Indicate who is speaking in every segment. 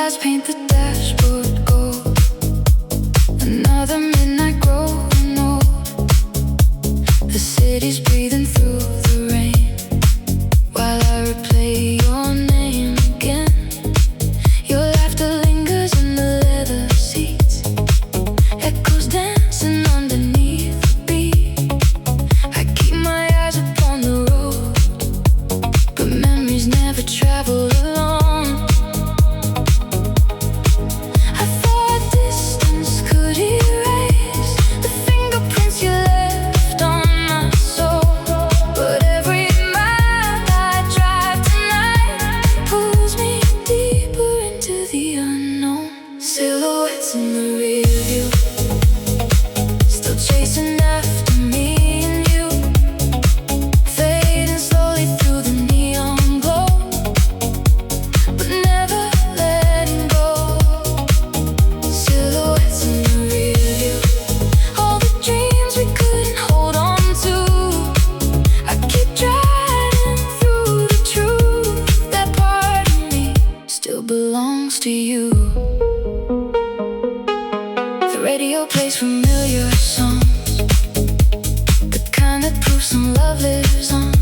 Speaker 1: lights paint the dashboard gold. Another midnight growing old. The city's breathing through the rain while I replay your name again. Your laughter lingers in the leather seats, echoes dancing underneath the beat. I keep my eyes upon the road, but memories never travel alone. I thought distance could erase the fingerprints you left on my soul, but every mile I drive tonight pulls me deeper into the unknown. Silhouettes in the rear view, still chasing after me and you, fading slowly through the neon glow, but never letting go. Silhouettes in the rear view, all the dreams we couldn't hold on to. I keep driving through the truth, that part of me still belongs to you. The radio plays familiar songs, the kind that proves some love lives on.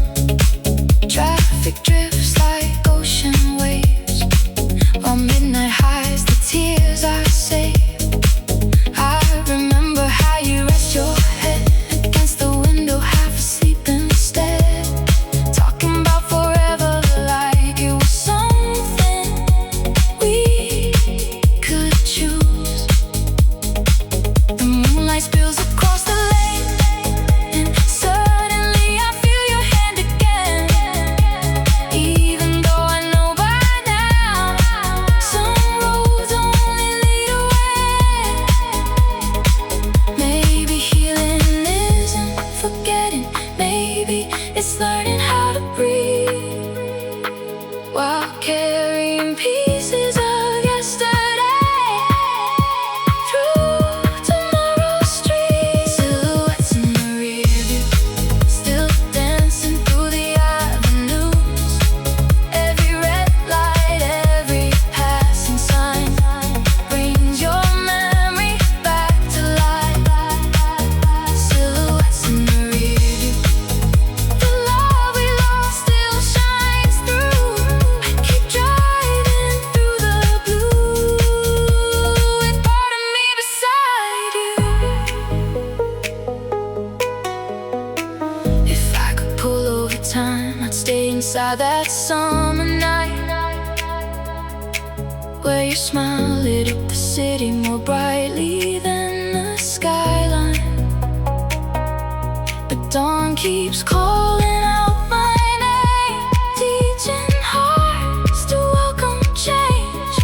Speaker 1: Traffic drifts like ocean waves, while midnight hides the tears I save. I remember how you rest your head against the window, half asleep instead, talking about forever like it was something we could choose. The moonlight spills across the lane, and suddenly I feel your hand again. Even though I know by now some roads only lead away. Maybe healing isn't forgetting, maybe it's learning how to breathe while carrying pieces of yesterday through tomorrow's streets. Silhouettes in the rear view, still dancing through the avenues. Every red light, every passing sign brings your memory back to life. Silhouettes in the rear view, the love we lost still shines through. I keep driving through the blue with part of me beside you. If I could pull over time, I'd stay inside that summer night where your smile lit up the city more brightly than the skyline. But dawn keeps calling out my name, teaching hearts to welcome change.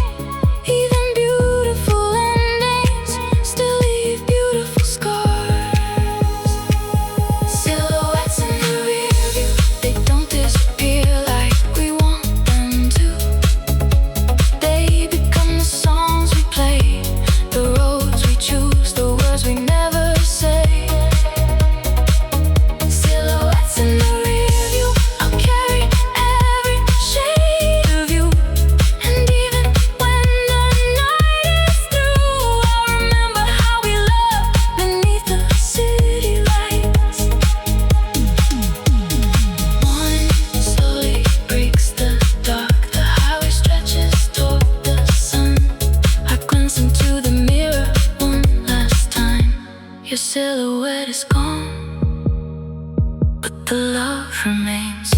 Speaker 1: Even beautiful endings still leave beautiful scars. Silhouettes in the rear view, they don't disappear like we want them to. They become the songs we play, the roads we choose, the words we never say. Silhouettes in the rear view, I'll carry every shade of you. And even when the night is through, I'll remember how we loved beneath the city lights. Morning slowly breaks the dark, the highway stretches toward the sun. I glance into the mirror one last time. Your silhouette is gone, but the love remains.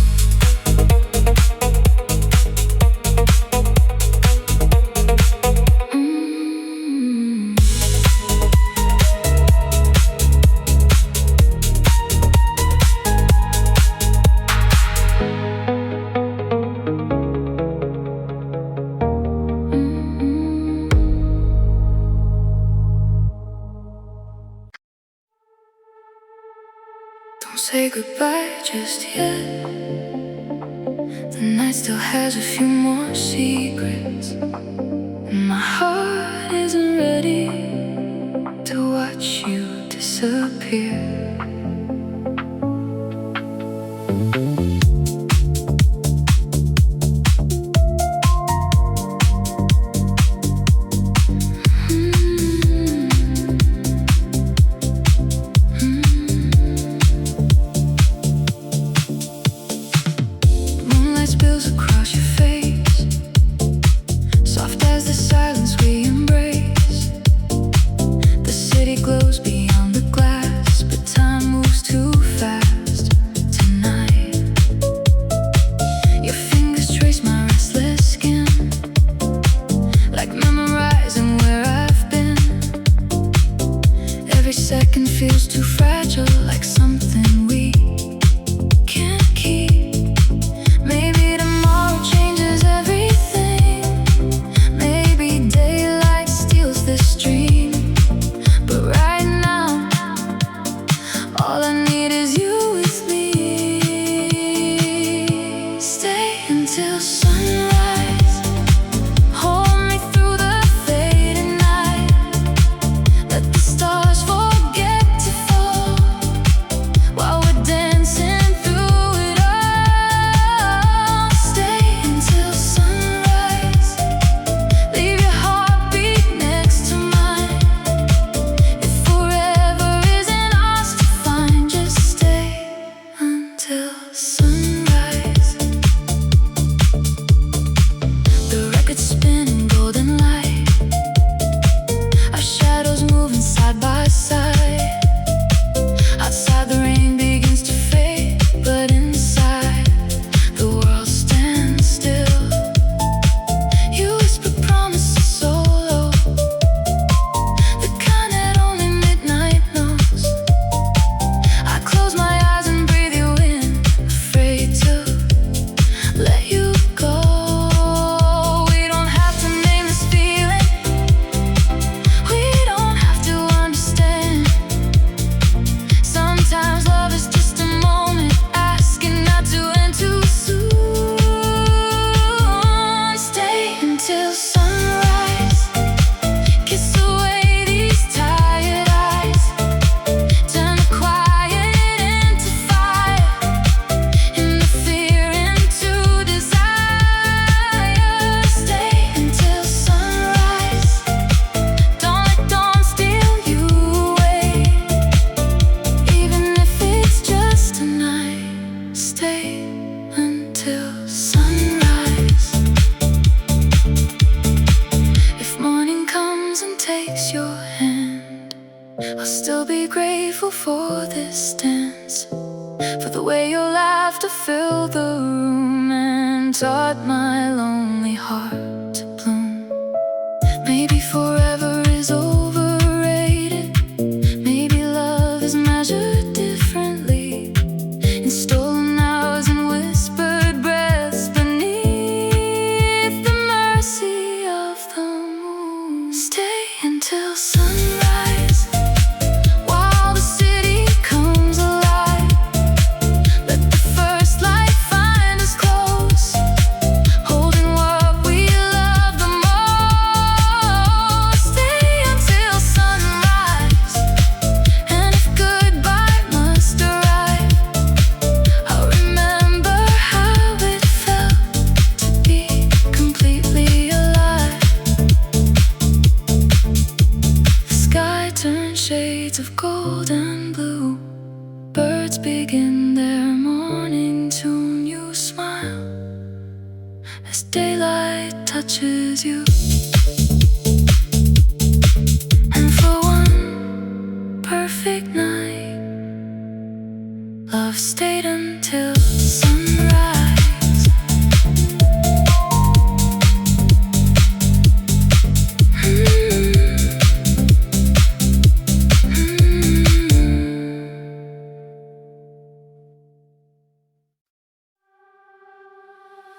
Speaker 1: Don't say goodbye just yet. The night still has a few more secrets, and my heart isn't ready to watch you disappear. spills across your face, soft as the silence we embrace. The city glows beyond the glass, but time moves too fast tonight. Your fingers trace my restless skin, like memorizing where I've been. Every second feels too fragile, like something we can't keep. Maybe tomorrow changes everything. Maybe daylight steals this dream. But right now, all I need is you with me. Stay until sunrise, hold me through the fading night. Let the stars forget to fall while we're dancing through it all. Stay until sunrise, leave your heartbeat next to mine. If forever isn't ours to find, just stay until sunrise. The record's spinning, golden light, our shadows moving side by side. Outside the rain begins to fade, but inside the world stands still. You whisper promises so low, the kind that only midnight knows. I close my eyes and breathe you in, afraid to let you go. We don't have to name this feeling, we don't have to understand. Sometimes love is just a moment, asking not to end too soon. Stay until sunrise, kiss away these tired eyes. Turn the quiet into fire, and the fear into desire. Stay until sunrise, don't let dawn steal you away. Even if it's just a night, stay until sunrise. If morning comes and takes your hand, I'll still be grateful for this dance, for the way your laughter filled the room and taught my lonely heart to bloom. Maybe forever is overrated, maybe love is measured differently, in stolen hours and whispered breaths beneath the mercy of the moon. Stay until sunrise, while the city comes alive. Let the first light find us close, holding what we love the most. Stay until sunrise, and if goodbye must arrive, I'll remember how it felt to be completely alive. The sky turns shades of gold and blue, birds begin their morning tune. You smile as daylight touches you, and for one perfect night, love stayed until sunrise.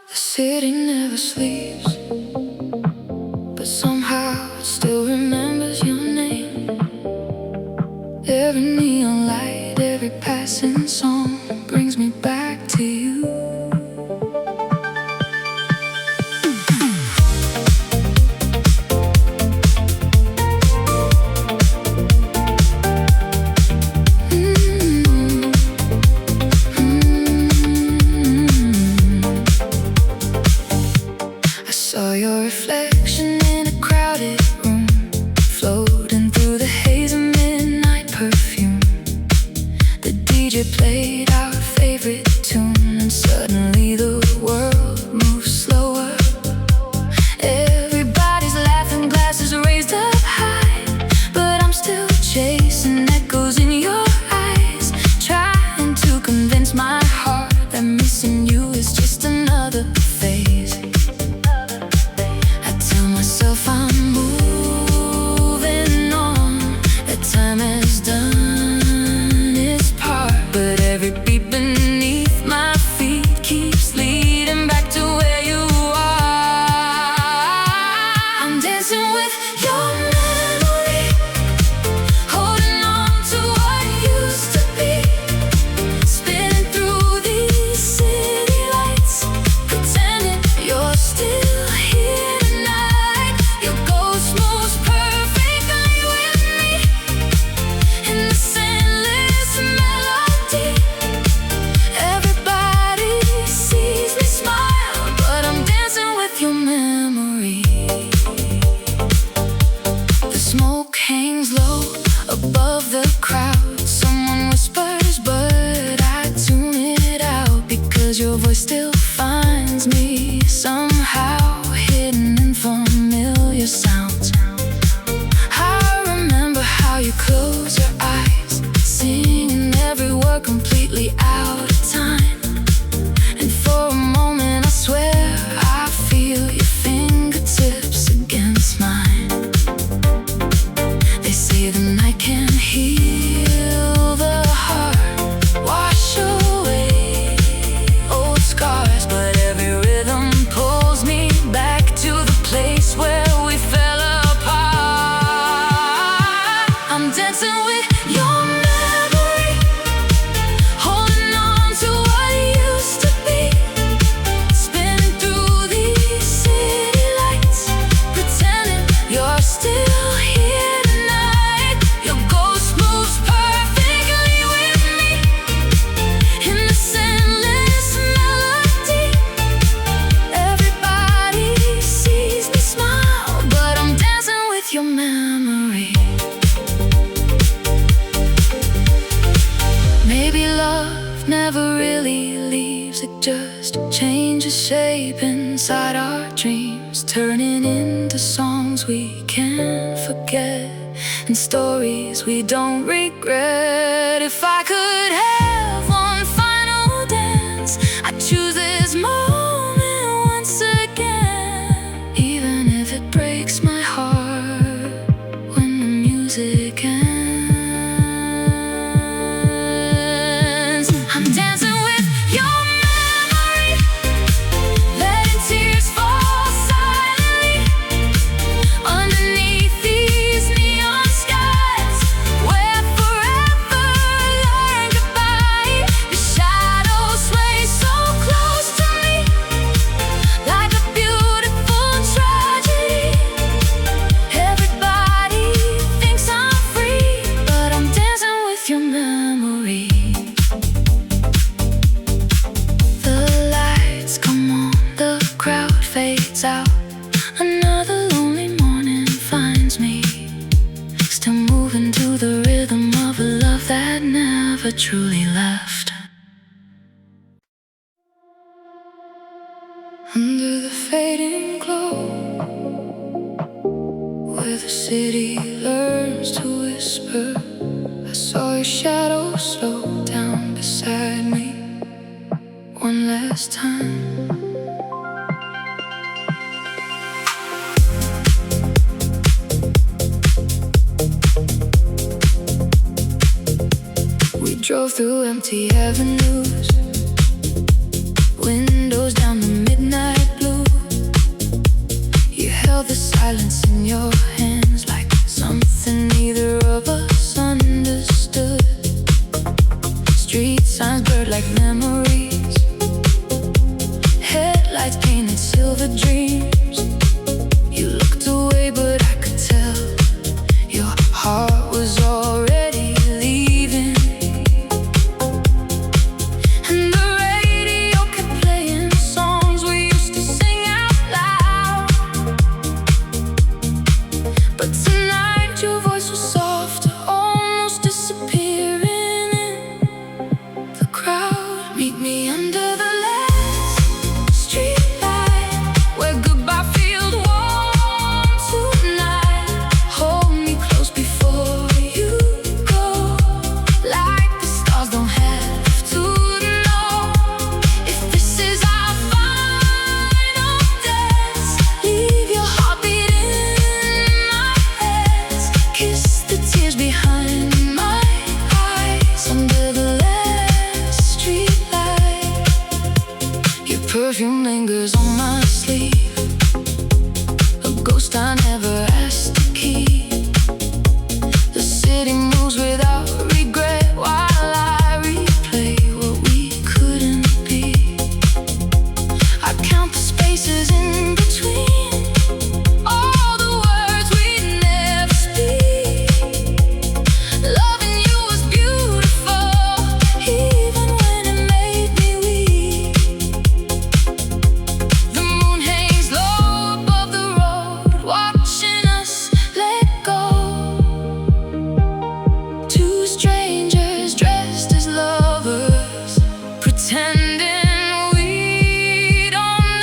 Speaker 1: The city never sleeps, but somehow it still remembers your name. Every neon light, every passing song brings me back to you. I saw your reflection in a crowded room, floating through the haze of midnight perfume. The DJ played our favorite tune, and suddenly the world finds me somehow hidden in familiar sounds. I remember how you close your eyes, singing every word completely out of time. And for a moment I swear I feel your fingertips against mine. They say the night can heal the heart, wash away old scars, but every rhythm pulls me back to the place where we fell apart. I'm dancing with your memory, holding on to what used to be, spinning through these city lights, pretending you're still here tonight. Your ghost moves perfectly with me in this endless melody. Everybody sees me smile, but I'm dancing with your memory. Maybe love never really leaves, it just changes shape inside our dreams, turning into songs we can't forget and stories we don't regret. If I could have one final dance, I'd choose this moment once again, even if it breaks my heart when the music ends. I'm dancing with your memory, letting tears fall silently underneath these neon skies, where forever learned goodbye. The shadows sway so close to me, like a beautiful tragedy. Everybody thinks I'm free, but I'm dancing with your memory. The lights come on, the crowd fades out. Another lonely morning finds me still moving to the rhythm of a love that never truly left. Under the fading glow, where the city learns to whisper, I saw your shadow slow down beside me one last time. We drove through empty avenues, windows down the midnight blue. You held the silence in your hands like something neither of us understood. Street signs blurred like memories, headlights painted silver dreams. You looked away but I could tell your heart was already leaving. And the radio kept playing songs we used to sing out loud, but tonight your voice was soft, almost disappearing in the crowd. Meet me under the last street light, where goodbye feels warm tonight. Hold me close before you go, like the stars don't have to know if this is our final dance. Leave your heartbeat in my hands, kiss the tears behind my eyes. Under the last street light, your perfume lingers on my sleeve, a ghost I never asked to keep. The city moves without regret while I replay what we couldn't be. I count the spaces in between, all the words we never speak. Loving you was beautiful, even when it made me weak. The moon hangs low above the road, watching us let go. Two strangers dressed as lovers, pretending we don't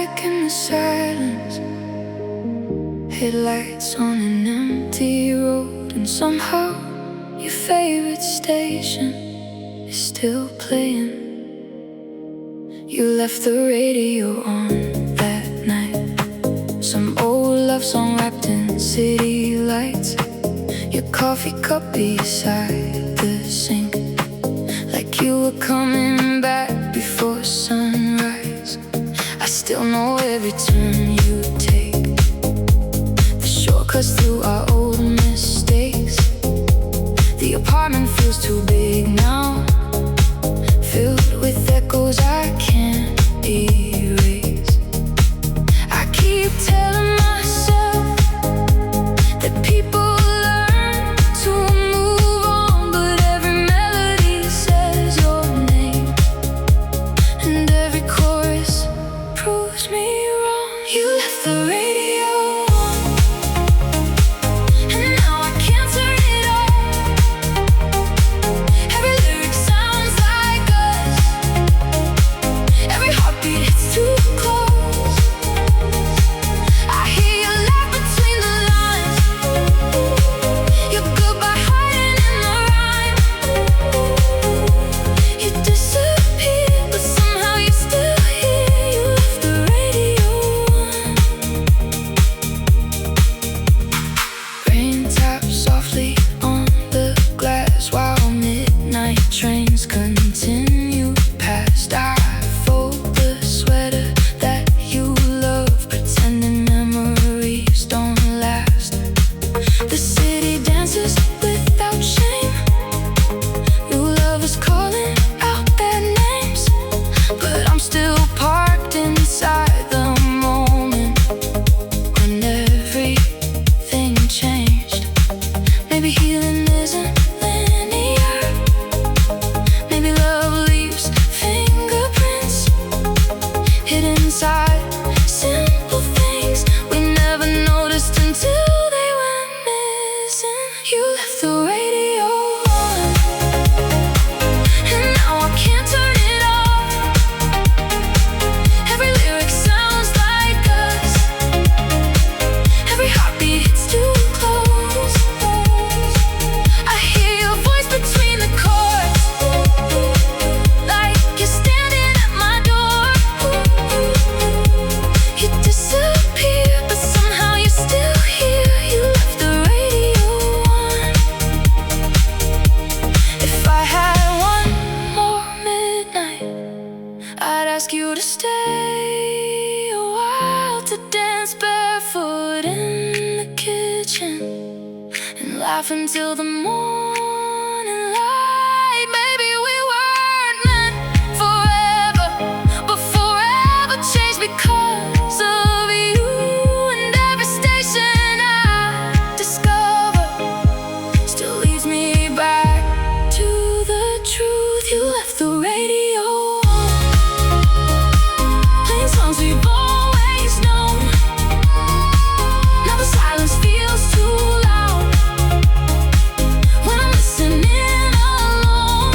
Speaker 1: static in the silence. Headlights on an empty road, and somehow your favorite station is still playing. You left the radio on that night, some old love song wrapped in city lights. Your coffee cup beside the sink, like you were coming back before sunrise. I still know every turn you take, the shortcuts through our old mistakes. The apartment feels too big now, filled with echoes I can't erase. I keep telling myself that people learn to move on, but every melody says your name, and every chorus proves me wrong. You left the radio on, and now I can't turn it off. Every lyric sounds like us, every heartbeat hits too close. I hear you laugh between the lines, your goodbye hiding in the rhyme. You disappeared, but somehow you're still here. You left the radio on. Rain taps softly on the glass while midnight trains continue past. I fold the sweater that you love, pretending memories don't last. The city dances without shame, new lovers calling out their names, but I'm still parked inside the moment when everything changed. Maybe healing isn't linear, maybe love leaves fingerprints hidden inside simple things we never noticed until they went missing. You left the radio on, and now I can't turn it off. Every lyric sounds like us, every heartbeat hits too close. I hear your voice between the chords, like you're standing at my door. You disappeared, but somehow you're still here. You left the radio on. If I had one more midnight, I'd ask you to stay a while, to dance barefoot in the kitchen and laugh until the morning light. Maybe we weren't meant forever, but forever changed because of you. And every station I discover still leads me back to the truth. You left the radio on, playing songs we've always known. Now the silence feels too loud when I'm listening alone.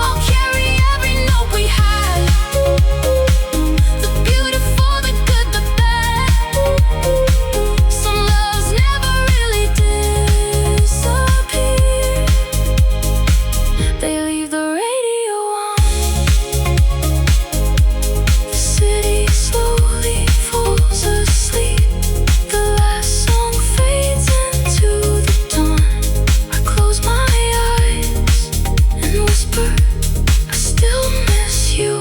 Speaker 1: I'll carry every note we had, the beautiful, the good, the bad. Some loves never really disappear, they leave the radio on. The city slowly falls asleep, the last song fades into the dawn. I close my eyes and whisper, I still miss you.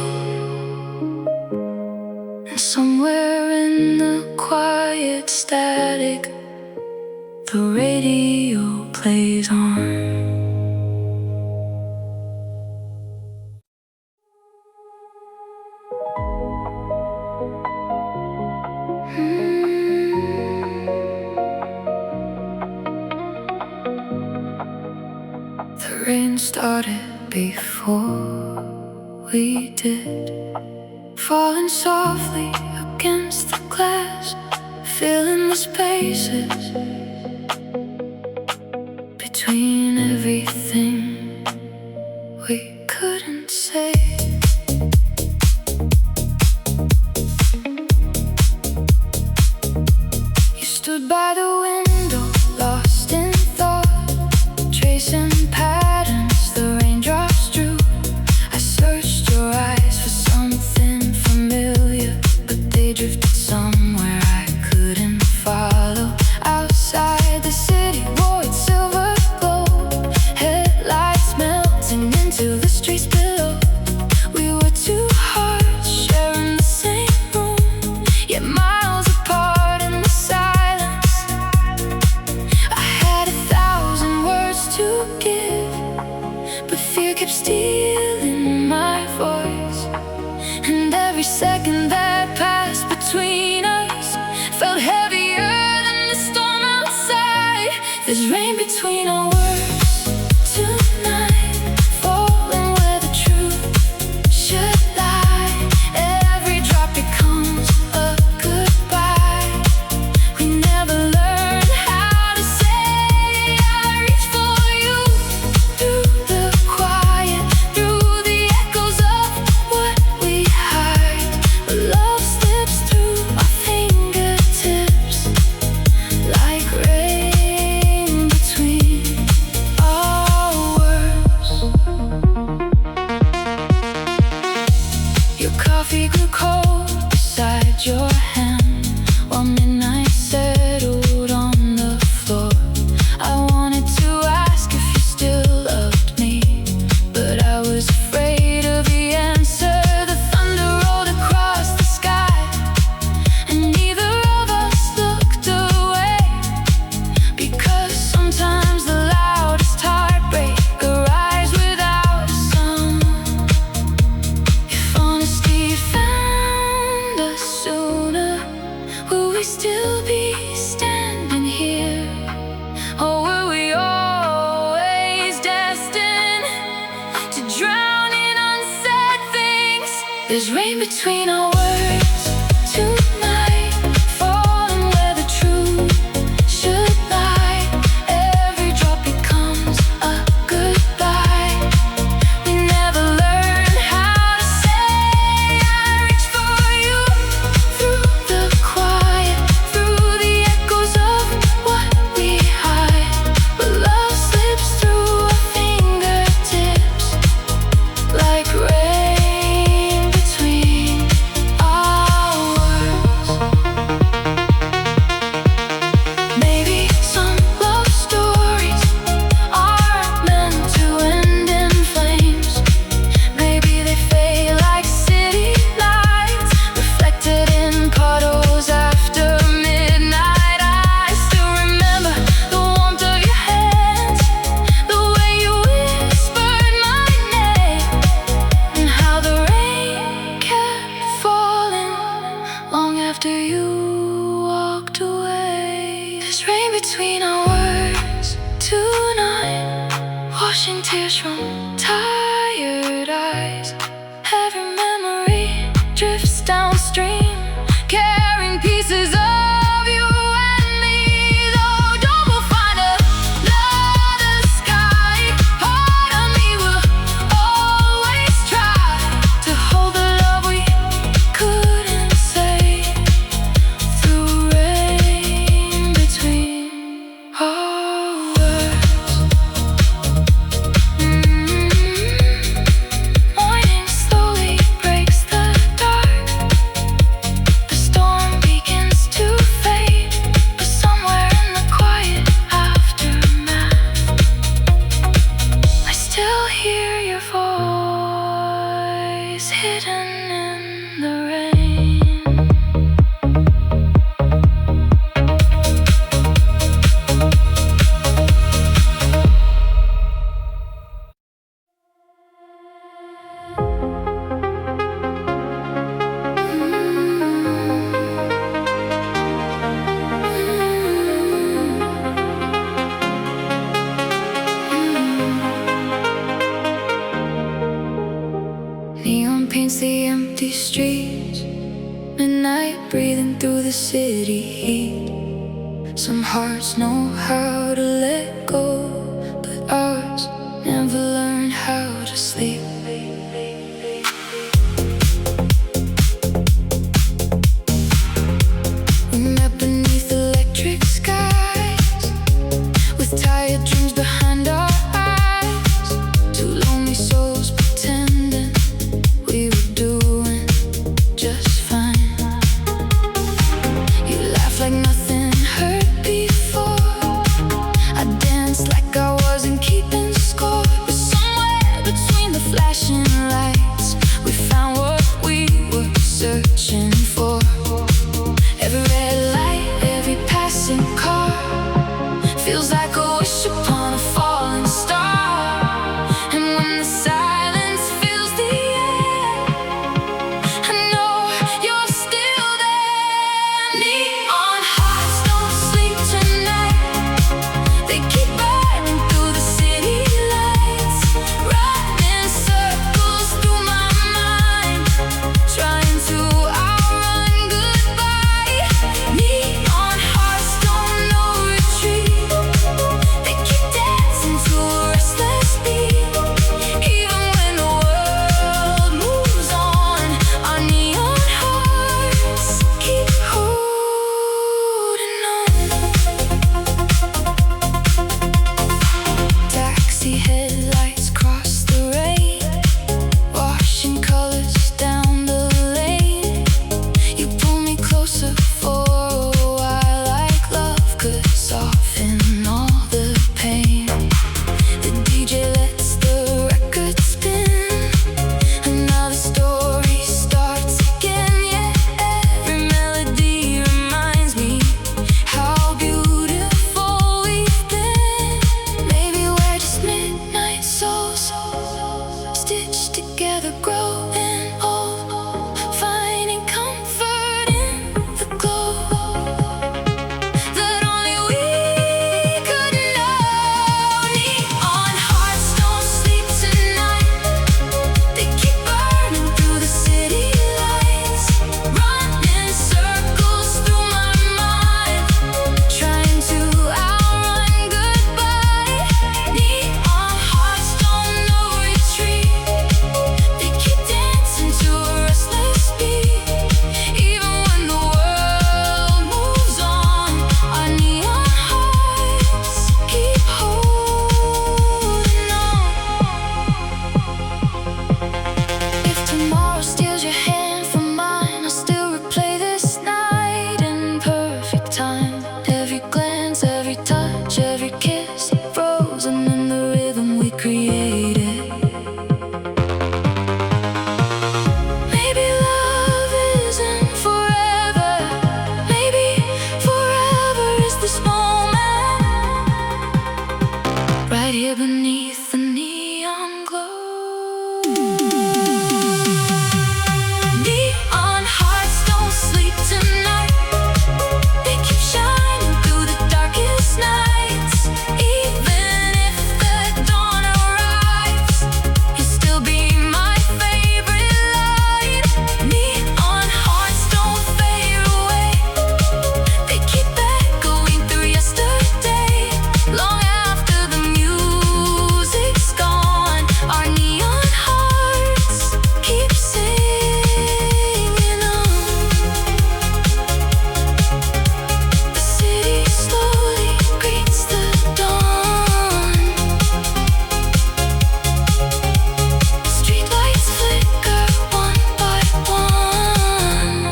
Speaker 1: And somewhere in the quiet static, the radio plays on. The rain started before we did, falling softly against the glass, filling the spaces between everything we couldn't say. Stood by the window, lost in thought, tracing patterns the raindrops drew. I searched your eyes for something familiar, but they drifted somewhere I couldn't follow. Outside the city wore its silver glow, headlights melting into the streets below. We were two hearts sharing the same room, yet miles apart in the silence. I had 1,000 words to give, but fear kept stealing my voice. And every second that passed between us felt heavier than the storm outside. There's rain between our words tonight, falling where the truth should lie. Every drop becomes a goodbye. We never learned how to say I reach for you. Through the quiet, through the echoes of what we hide. But love slips through our fingertips like rain between our words. Your coffee grew cold beside your hand while midnight settled on the floor. I wanted to ask if you still loved me, but I was afraid of the answer. The thunder rolled across the sky, and neither of us looked away, because sometimes the loudest heartbreak arrives without a sound. If honesty found us sooner, will we still be standing here? Or were we always destined to drown in unsaid things? There's rain between our words tonight, falling where the truth should lie. Every drop becomes a goodbye. We never learned how to say I reach for you. Through the quiet, through the echoes of what we hide. But love slips through our fingertips like rain between our words. Maybe some love stories aren't meant to end in flames. Maybe they fade like city lights, reflected in puddles after midnight. I still remember the warmth of your hands, the way you whispered my name, and how the rain kept falling long after you walked away. There's rain between our words tonight, washing tears from tired eyes. Every memory drifts downstream, carrying pieces of you and me. Though dawn will find another sky, part of me will always try to hold the love we couldn't say. Through rain between our words. Morning slowly breaks the dark. The storm begins to fade, but somewhere in the quiet aftermath, I still hear your voice hidden in the rain. Neon paints the empty streets, midnight breathing through the city heat. Some hearts know how to let go, but ours never learn how to sleep. We met beneath electric closer for a while, like love could soften all the pain. The DJ lets the record spin, and now the story starts again. Yeah, every melody reminds me how beautiful we've been. Maybe we're just midnight souls, stitched together, growing old, finding comfort in the glow that only we could know. Neon hearts don't sleep tonight. They keep burning through the city lights, running circles through my mind, trying to outrun goodbye. Neon hearts don't know retreat. They keep dancing to a restless beat. Even when the world moves on, our neon hearts keep holding on. If tomorrow steals your hand from mine, I'll still replay this night in perfect time. Every glance, every touch, every kiss, frozen in the rhythm we created. Maybe love isn't forever. Maybe forever is this moment, right here beneath the neon glow. Neon hearts don't sleep tonight. They keep shining through the darkest nights. Even if the dawn arrives, you'll still be my favorite light. Neon hearts don't fade away. They keep echoing through yesterday. Long after the music's gone, our neon hearts keep singing on. The city slowly greets the dawn. Streetlights flicker one by one,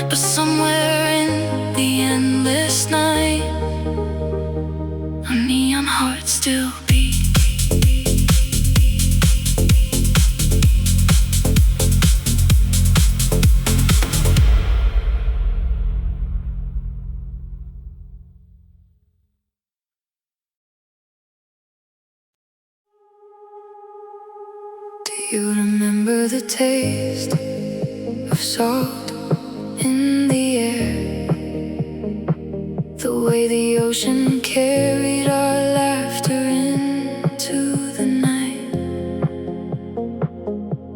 Speaker 1: but somewhere in the endless night, our neon hearts still beat. Do you remember the taste of salt in the air? The way the ocean carried our laughter into the night.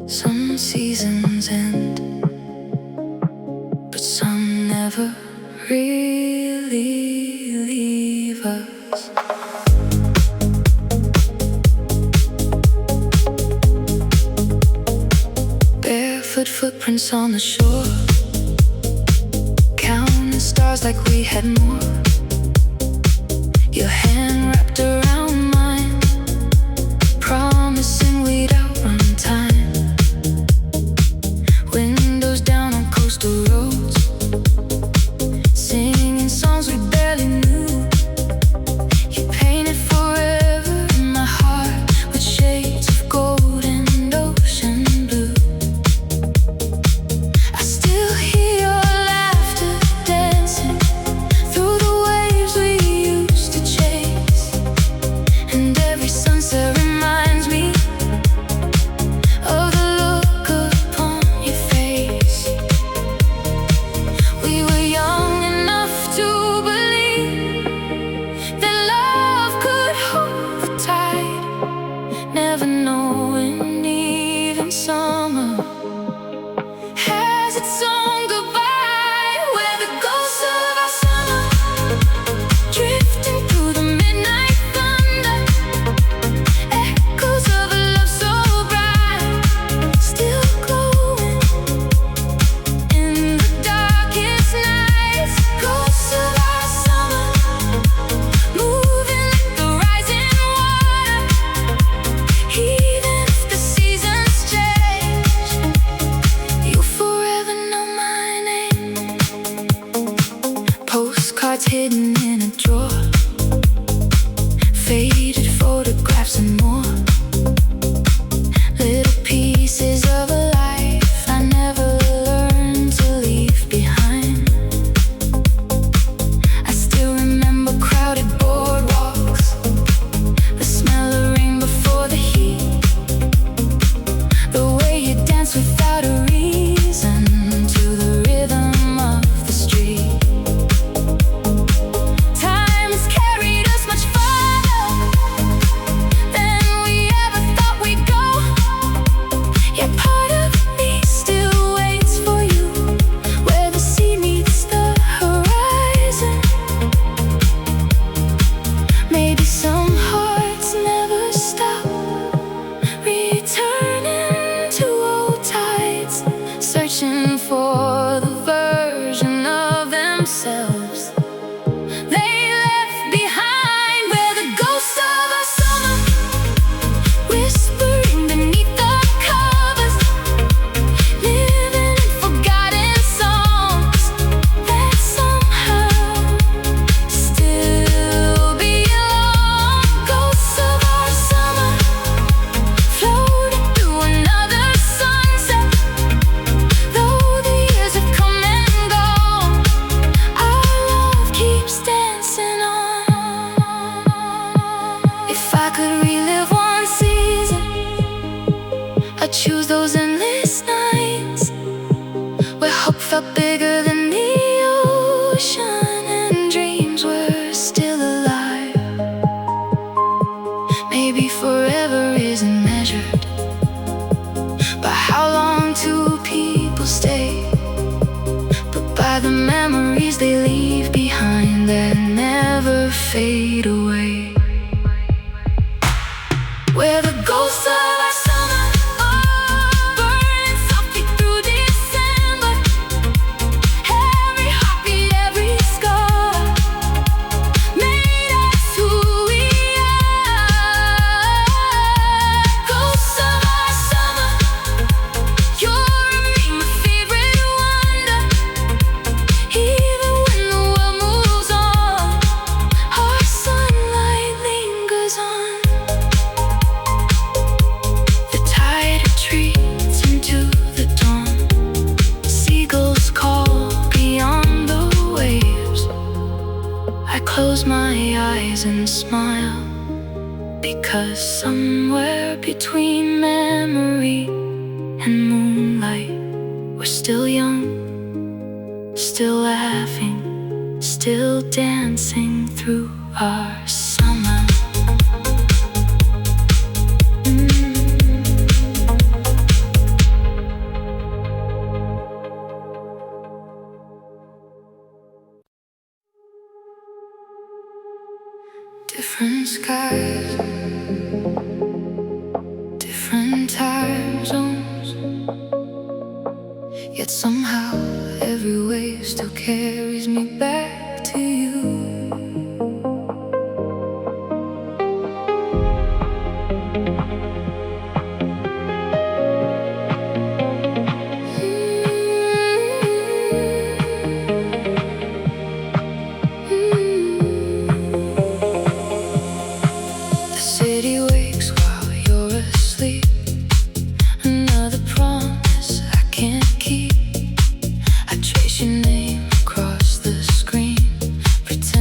Speaker 1: Some seasons end, but some never really leave us. Barefoot footprints on the shore, counting stars like we had more. Your hand wrapped around mine, promising we'd outrun time. Windows down on coastal roads, singing songs we barely knew. You painted forever in my heart with shades of gold and ocean blue. I still hear your laughter dancing through the waves we used to chase, and every sunset reminds me of the look upon your face. hidden in a drawer, faded photographs and more, little pieces of a life I never learned to leave behind. I still remember crowded boardwalks, the smell of rain before the heat, the way you dance without a reason to the rhythm of the street. Time has carried us much farther than we ever thought we'd go. Yet part of me still waits for you where the sea meets the horizon. Maybe some hearts never stop returning to old tides, searching for the version of themselves they left behind. Where the ghosts of our summer whispering beneath the covers, living in forgotten songs that somehow still belong. Ghosts of our summer floating through another sunset. Though the years have come and gone, our love keeps dancing on. If I could relive one season, I'd choose those endless nights where hope felt bigger than the ocean and dreams were still alive. Maybe forever isn't measured by how long two people stay, but by the memories they leave behind that never fade away. Where the ghosts of our summer burning softly through December, every heartbeat, every scar made us who we are. Ghosts of our summer, you're my favorite wonder. Even when the world moves on, our sunlight lingers on. The tide retreats into the dawn, seagulls call beyond the waves. I close my eyes and smile, because somewhere between memory and moonlight, we're still young, still laughing, still dancing through our summer. Different skies, different time zones, yet somehow every wave still carries me back to you. The city wakes while you're asleep, another promise I can't keep. I trace your name across the screen, pretend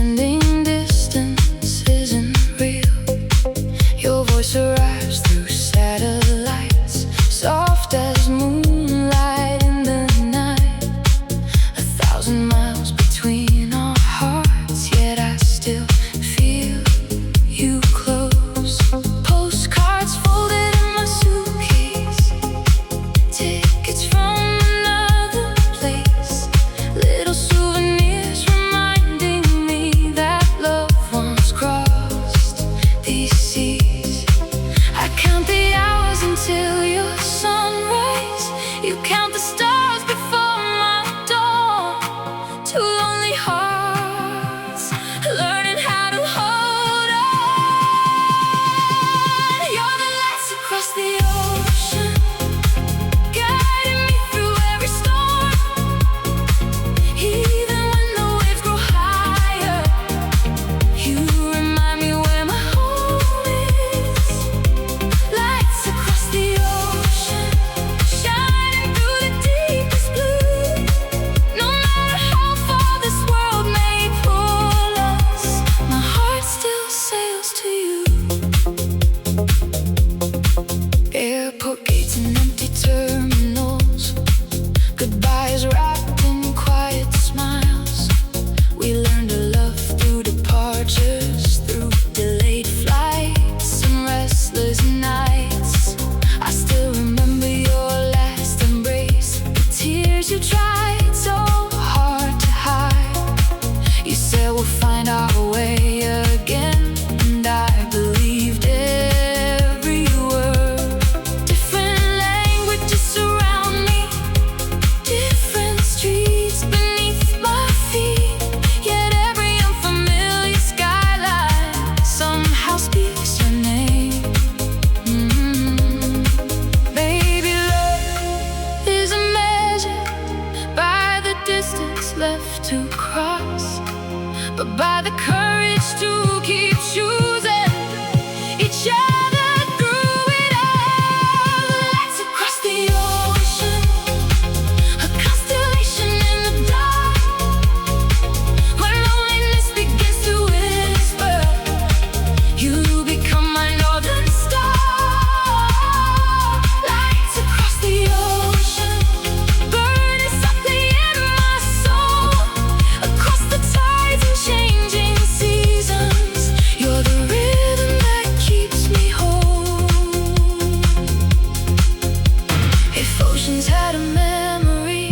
Speaker 1: left to cross, but by the courage to keep choosing each other through it all. Lights across the ocean, a constellation in the dark. When loneliness begins to whisper, you become my northern star. Lights across the ocean, burning softly in my soul. Across the tides and changing seasons, you're the rhythm that keeps me whole. If oceans had a memory,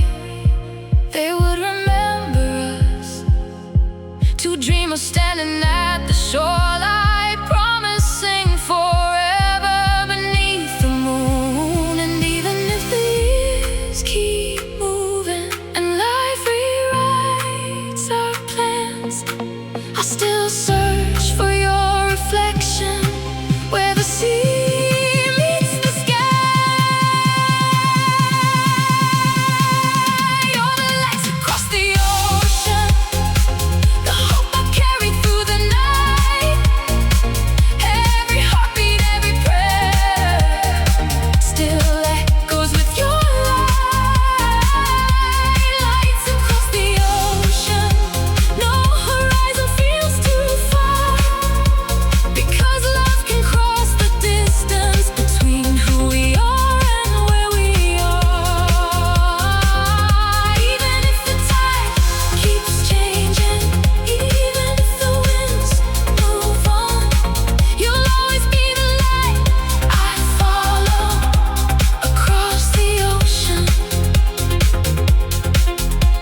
Speaker 1: they would remember us. Two dreamers standing at the shoreline, promising forever beneath the moon. And even if the years keep moving and life rewrites our plans, I still search for your reflection where the sea meets the sky. You're the lights across the ocean, the hope I carry through the night. Every heartbeat, every prayer still echoes with your light. Lights across the ocean, no horizon feels too far, because love can cross the distance between who we are and where we are. Even if the tide keeps changing, even if the winds move on, you'll always be the light I follow across the ocean.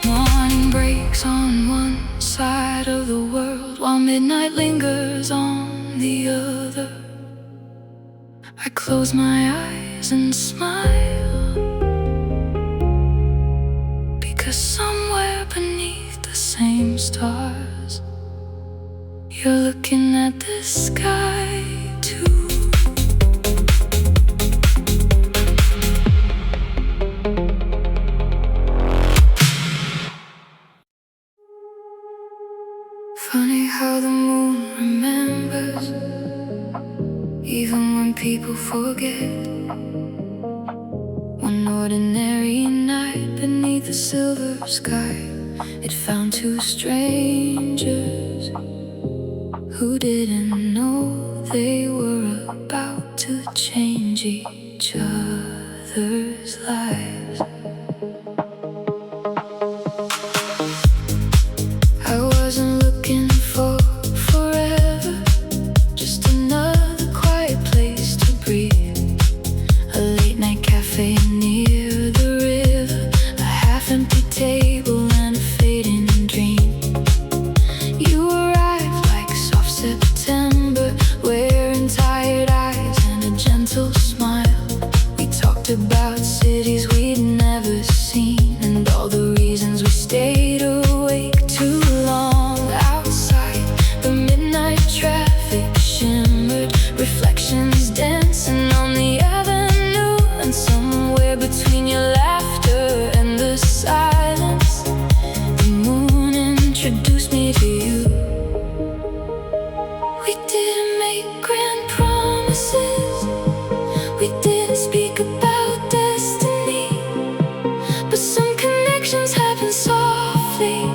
Speaker 1: Morning breaks on one side of the world while midnight lingers on the other. I close my eyes and smile, because somewhere beneath the same stars, you're looking at the sky too. Funny how the moon remembers, even when people forget. One ordinary night beneath a silver sky, it found two strangers who didn't know they were about to change each other's lives. I wasn't looking for forever, just another quiet place to breathe. A late night cafe near the river, a half-empty table and a fading dream. You arrived like soft September, wearing tired eyes and a gentle smile. We talked about cities we'd never seen, and all the reasons we stayed awake too long. Outside, the midnight traffic shimmered, reflections dancing on the avenue. And somewhere between your laughter and the silence, the moon introduced me to you. We didn't make grand promises, we didn't speak about destiny, but some connections happen softly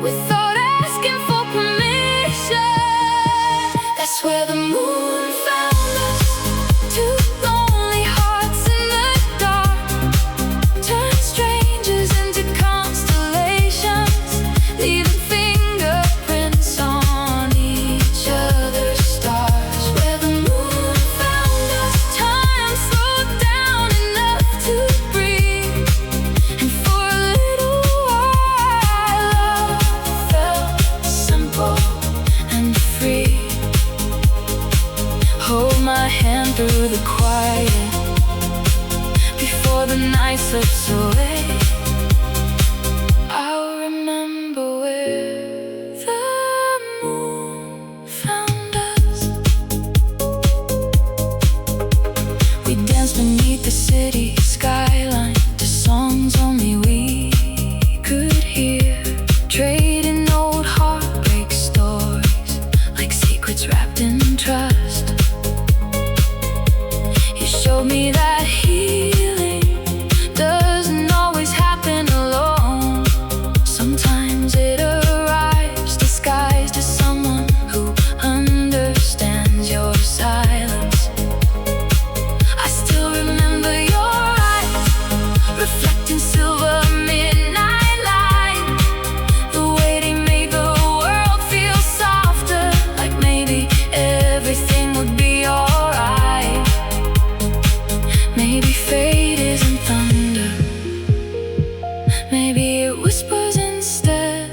Speaker 1: without asking for permission. That's where the moon found us, two lonely hearts in the dark, turned strangers into constellations, leaving fingerprints on each other's stars. Where the moon found us, time slowed down enough to breathe, and for a little while love felt simple and free. Hold my hand through the quiet before the night slips away. I'll remember where the moon found us. We danced beneath the city skyline to songs only we could hear. Maybe it whispers instead,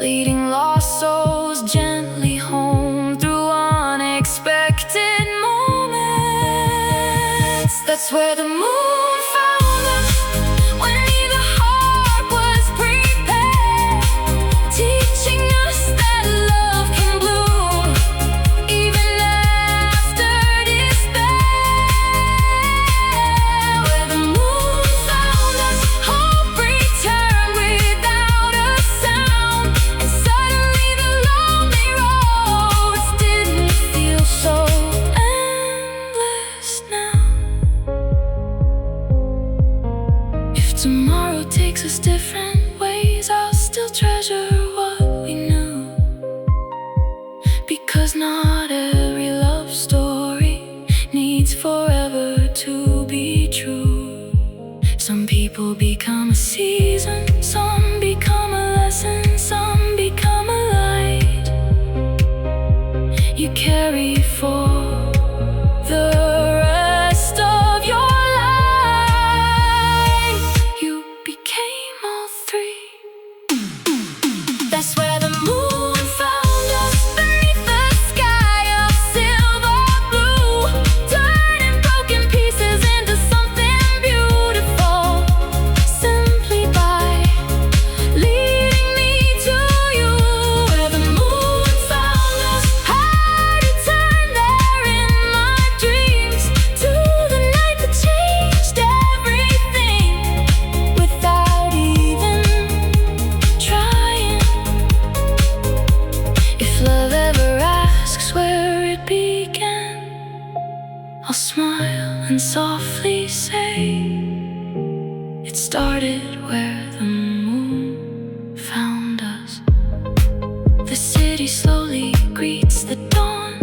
Speaker 1: leading lost souls gently home through unexpected moments. That's where the moon found us, when neither heart was prepared, teaching us that love can bloom even after despair. Where the moon found us, hope returned without a sound, and suddenly the lonely roads didn't feel so endless now. If tomorrow takes us different ways, I'll still treasure what we knew, because not every love story needs forever to be true. Some people become a season, some become a lesson, some become a light you carry for the rest of your life. You became all three. That's where the moon found us, beneath the sky of silver blue, turning broken pieces into something beautiful, simply by leading me to you. Where the moon found us, I returned there in my dreams, to the night that changed everything without even trying. If love ever asks where it began, I'll smile and softly say, it started where the moon found us. The city slowly greets the dawn,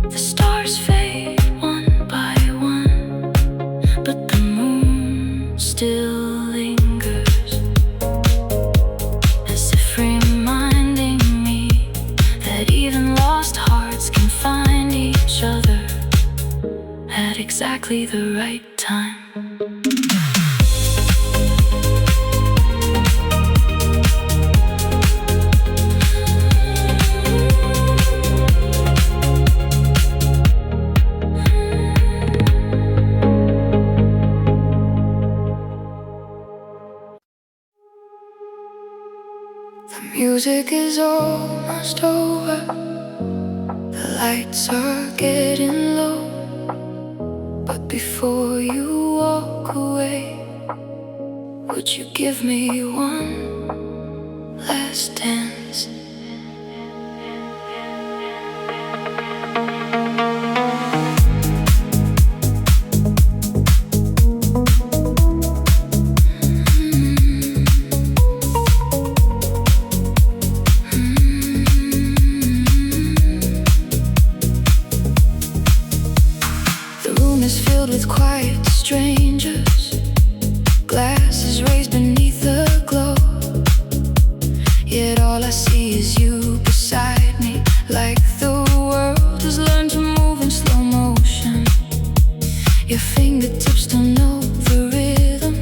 Speaker 1: the stars fade one by one, but the moon still lingers, as if reminding me that even lost hearts can find each other at exactly the right time. The music is almost over, the lights are getting low, but before you walk away, would you give me one last dance? The room is filled with quiet strangers, glasses raised beneath the glow, yet all I see is you beside me, like the world has learned to move in slow motion. Your fingertips don't know the rhythm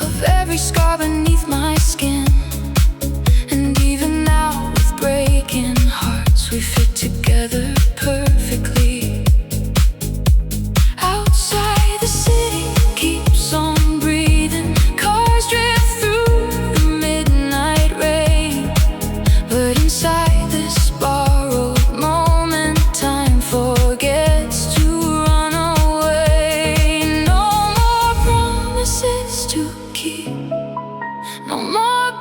Speaker 1: of every scar beneath my skin, and even now with breaking hearts we fit together perfectly. Outside the city keeps on breathing, cars drift through the midnight rain, but inside this borrowed moment time forgets to run away. No more promises to keep, no more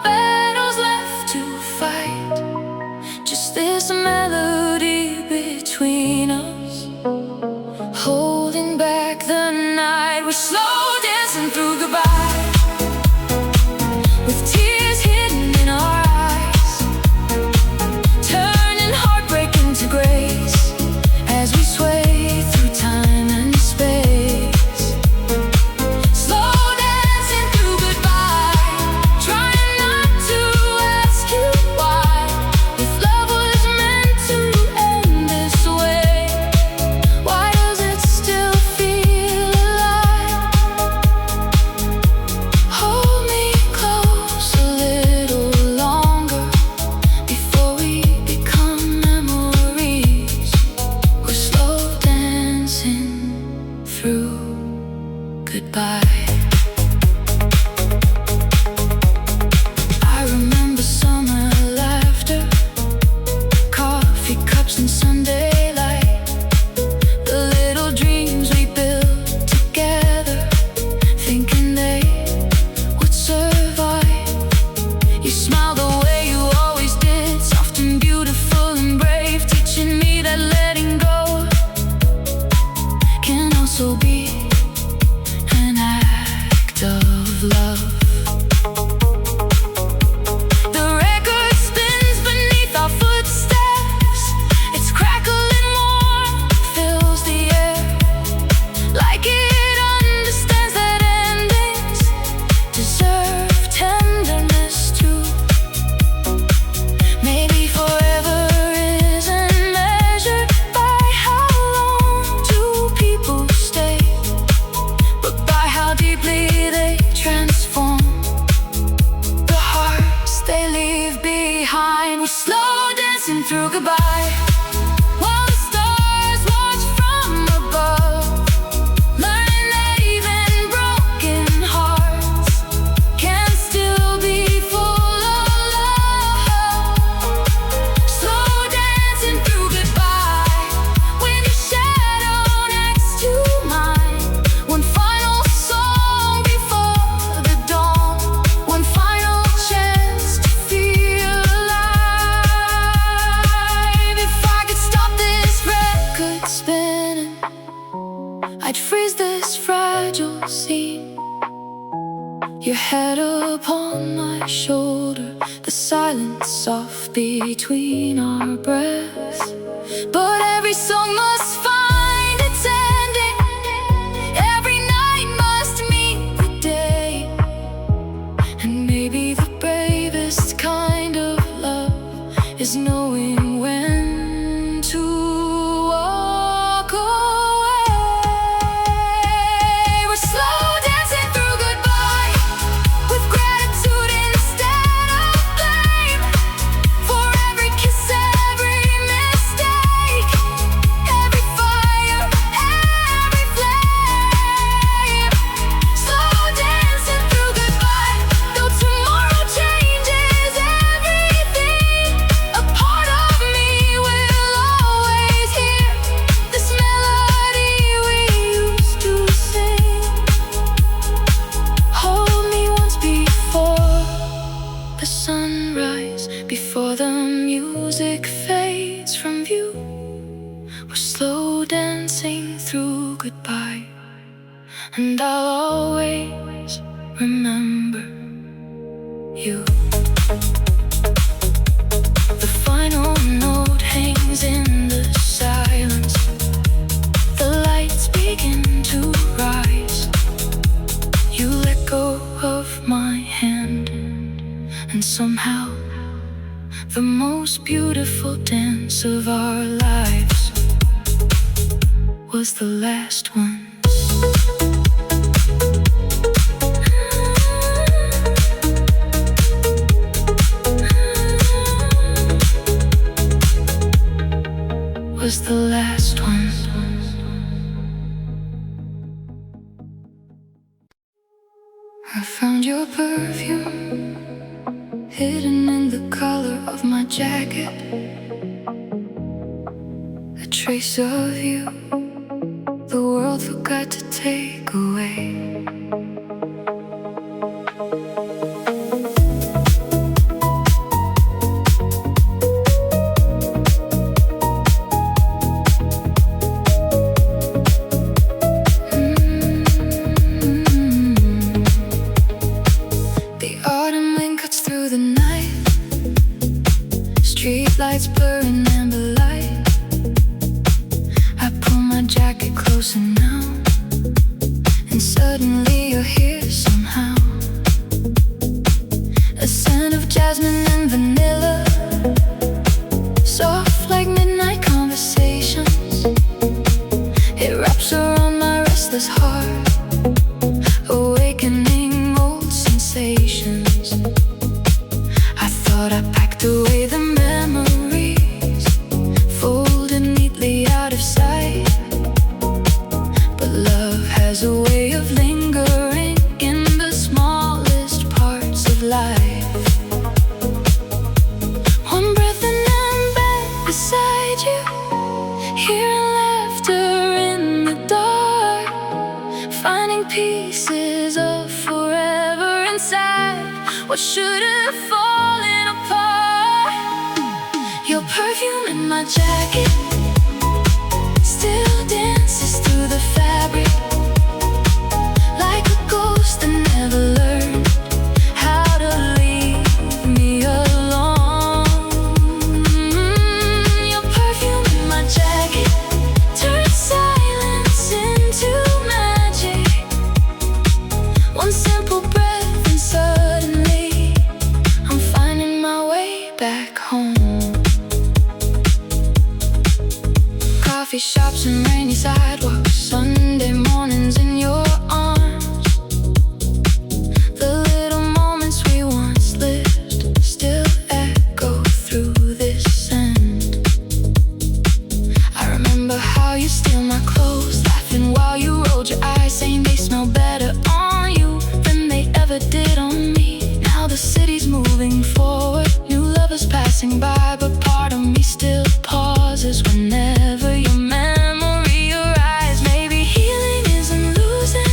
Speaker 1: of love. The record spins beneath our footsteps. Its crackling warmth fills the air, like it understands that endings deserve tenderness too. Maybe forever isn't measured by how long two people stay, but by how deeply they transform the hearts they leave behind. We're slow dancing through goodbye, while the stars watch from above, learning that even broken hearts can still be full of love. Slow dancing through goodbye, with your shadow next to mine. One final song before the dawn, one final chance to feel alive. If I could stop this record spinning, I'd freeze this fragile scene. Your head upon my shoulder, the silence soft between our breaths. But every song must find its ending, every night must meet the day. And maybe the bravest kind of love is knowing when to walk away. We're slow dancing through goodbye, with gratitude instead of blame, for every kiss, every mistake, every fire, every flame. Slow dancing through goodbye, though tomorrow changes everything. A part of me will always hear this melody we used to sing. Hold me once before the sunrise, before the music fades from view. We're slow dancing through goodbye, and I'll always remember you. The final note hangs in the silence. The lights begin to rise. You let go of my hand, and somehow the most beautiful dance of our lives was the last one. Was the last one. I found your perfume hidden in the collar of my jacket, a trace of you the world forgot to take away. The autumn wind cuts through the night, street lights blur in amber light. I pull my jacket closer now, and suddenly you're here somehow. A scent of jasmine and vanilla, soft like midnight conversations. It wraps around my restless heart, awakening old sensations. I thought I packed away the memories, folded neatly out of sight. But love has a way of lingering in the smallest parts of life. One breath and I'm back beside you, hearing laughter in the dark, finding pieces of forever inside what should have fallen apart. Your perfume in my jacket still dances through the fabric, like a ghost that never learned. clothes and rainy sidewalks, Sunday mornings in your arms. The little moments we once lived still echo through this sand. I remember how you steal my clothes, laughing while you rolled your eyes, saying they smell better on you than they ever did on me. Now the city's moving forward, new lovers passing by, but part of me still pauses whenever your memory arrives. Maybe healing isn't losing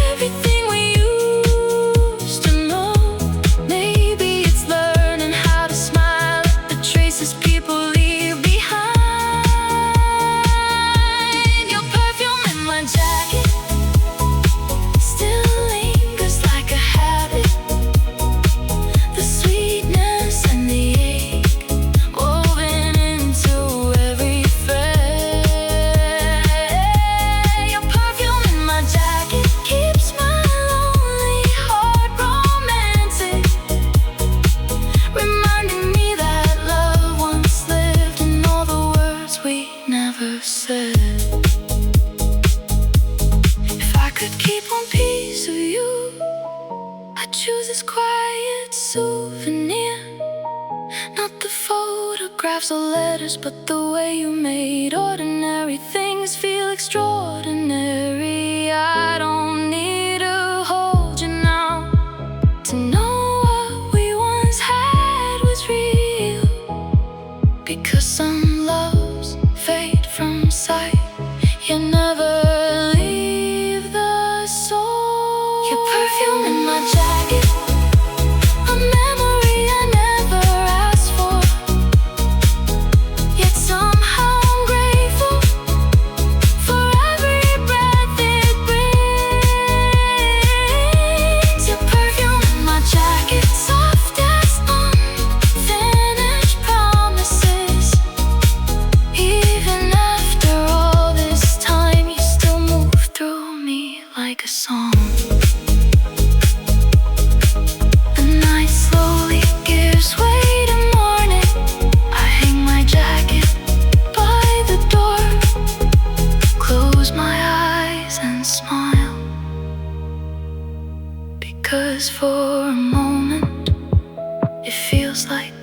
Speaker 1: everything we used to know. Maybe it's learning how to smile at the traces people leave behind. Your perfume in my jacket still lingers like a habit. The sweetness and the ache woven into every thread. Your perfume in my jacket keeps my lonely heart romantic, reminding me that love once lived in all the words we never said. If I could keep one piece of you, I'd choose this quiet souvenir. Not the photographs or letters, but the way you made ordinary things feel extraordinary. I don't need to hold you now to know what we once had was real, because some loves fade from sight, you never leave the soul. Your perfume in my jacket, a memory I never asked for, yet somehow I'm grateful for every breath it brings. Your perfume in my jacket, soft as unfinished promises. Even after all this time, you still move through me like a song. The night slowly gives way to morning. I hang my jacket by the door, close my eyes and smile, because for a moment it feels like